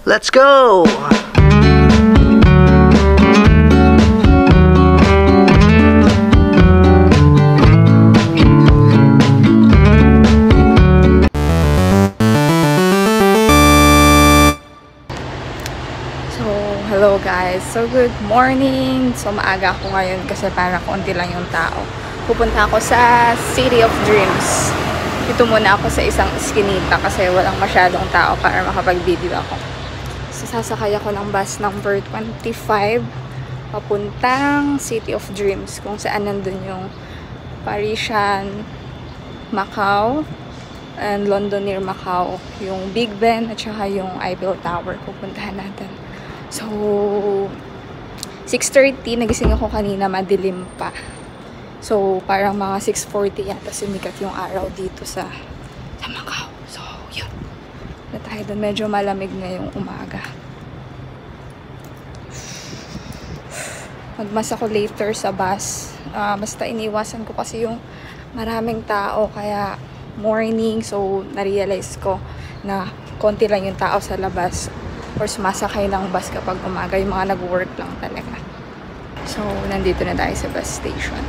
Let's go! Hello guys, so good morning. So maaga ako ngayon kasi para konti lang yung tao. Pupunta ako sa City of Dreams. Dito muna ako sa isang eskinita kasi walang masyadong tao para makapag-video ako. So sasakay ako ng bus number 25 papuntang City of Dreams kung saan nandun yung Parisian Macau and London near Macau, yung Big Ben at saka yung Eiffel Tower. Pupuntahan natin. So, 6:30, nagising ako kanina, madilim pa. So, parang mga 6:40 yata sumikat yung araw dito sa Macau. So, yun. Na tayo doon, medyo malamig ngayong umaga. Magmas ako later sa bus. Basta iniwasan ko kasi yung maraming tao, kaya morning, so narealize ko na konti lang yung tao sa labas or sumasakay ng bus kapag umaga, yung mga nag-work lang talaga. So, nandito na tayo sa bus station.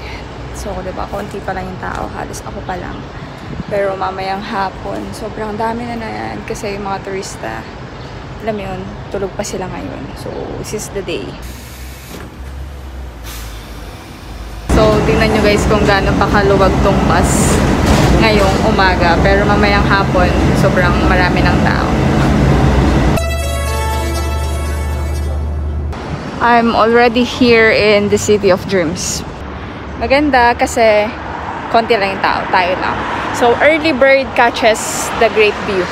Ayan. So, diba, konti pa lang yung tao, halos ako pa lang. Pero mamayang hapon, sobrang dami na yan kasi yung mga turista, alam mo yun, tulog pa sila ngayon. So, this is the day. So, tingnan nyo guys kung gaano pa kaluwag tong bus ngayong umaga. Pero mamayang hapon, sobrang marami ng tao. I'm already here in the City of Dreams. Maganda kasi konti lang yung tao, tayo lang. So, early bird catches the great view.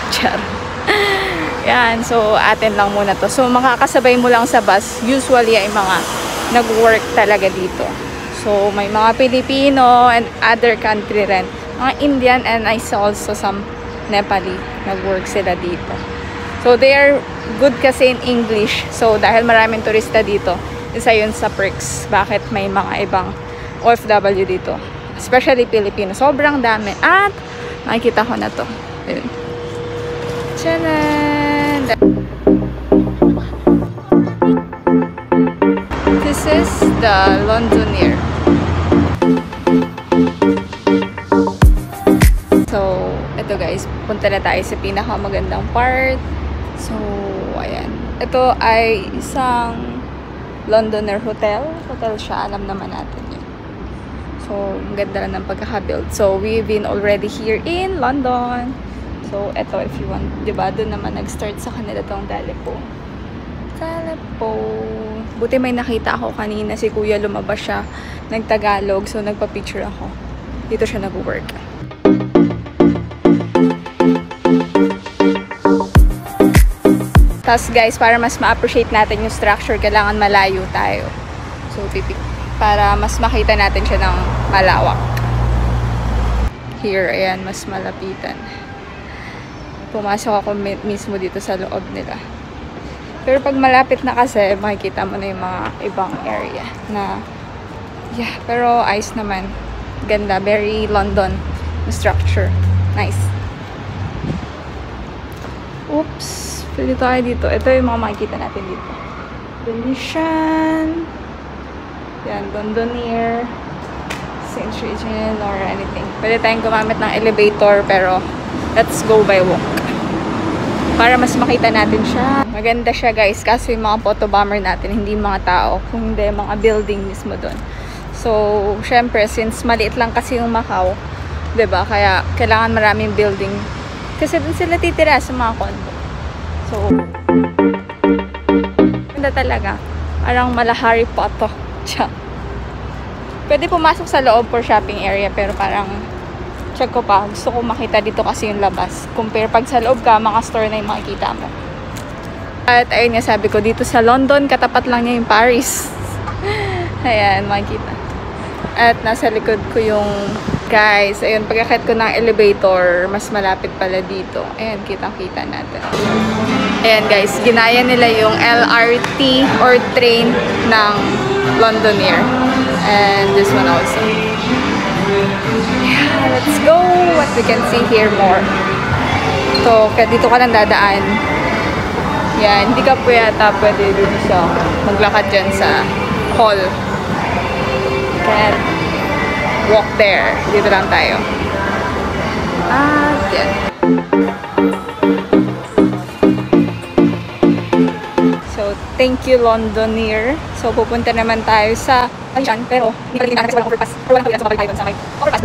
Yan, so atin lang muna to. So, makakasabay mo lang sa bus. Usually ay mga nag-work talaga dito. So, may mga Pilipino and other country rin. Mga Indian and I saw also some Nepali. Nag-work sila dito. So, they are good kasi in English. So, dahil maraming turista dito, isa yun sa perks. Bakit may mga ibang OFW dito. Especially Filipino. Sobrang dami. At, makikita ko na to. Ayun. Tchanan! This is the Londonier. So, ito guys, punta na tayo sa pinakamagandang part. So, ayan. Ito ay isang Londoner hotel. Hotel siya, alam naman natin yun. So, ang ganda lang ng pagkakabuild. So, we've been already here in London. So, ito, if you want, diba, doon naman nag-start sa kanila tong Dalipo. Dalipo. Buti may nakita ako kanina, si Kuya lumabas siya, nagtagalog. So, nagpa-picture ako. Dito siya nag-work. Tapos guys, para mas ma-appreciate natin yung structure, kailangan malayo tayo. So, para mas makita natin siya ng malawak. Here, ayan, mas malapitan. Pumasok ako mismo dito sa loob nila. Pero pag malapit na kasi, makikita mo na yung mga ibang area na, yeah, pero ayos naman. Ganda, very London structure. Nice. Oops. Pwede tayo dito. Ito yung mga makikita natin dito. Venetian. Yan, Londonier. St. Regine or anything. Pwede tayong gumamit ng elevator pero let's go by walk. Para mas makita natin siya. Maganda siya guys. Kaso yung mga photo bomber natin, hindi mga tao. Kung hindi, mga building mismo doon. So, syempre, since maliit lang kasi yung Macau, diba? Kaya kailangan maraming building. Kasi doon sila titira sa mga condo. So, ganda talaga. Parang mala Harry Potter. Pwede pumasok sa loob for shopping area, pero parang check ko pa. Gusto ko makita dito kasi yung labas. Compare pag sa loob ka, mga store na yung makikita mo. At ayun nga, sabi ko, dito sa London, katapat lang niya yung Paris. Ayan, makikita. At nasa likod ko yung guys, ayun, pagkakit ko ng elevator, mas malapit pala dito. Ayan, kitang-kita natin. Ayan guys, ginaya nila yung LRT or train ng Londonier. And this one also. Yeah, let's go! What we can see here more. So, kaya dito ka lang dadaan. Yan, hindi ka po yata pwede dito sa maglakad dyan sa hall. Kaya, walk there. Dito lang tayo. At, yan. So, thank you, Londoner. So, pupunta naman tayo sa Ayan, pero hindi pa rin kasi walang overpass. Or walang kailan sa makakita doon sa overpass.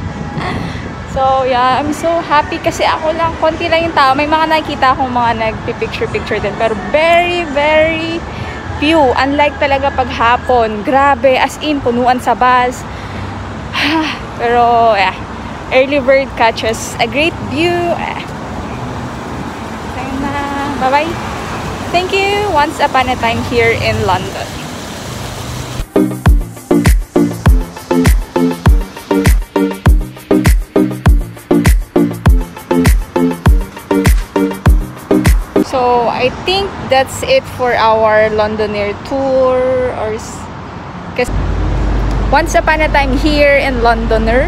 So, yeah, I'm so happy kasi ako lang, konti lang yung tao. May mga nakikita akong mga nagpipicture-picture din. Pero very, very few. Unlike talaga pag hapon. Grabe, as in, punuan sa bus. Pero, yeah. Early bird catches a great view. Ayun na. Bye-bye. Thank you. Once upon a time here in London. So, I think that's it for our Londoner tour. Or, once upon a time here in Londoner.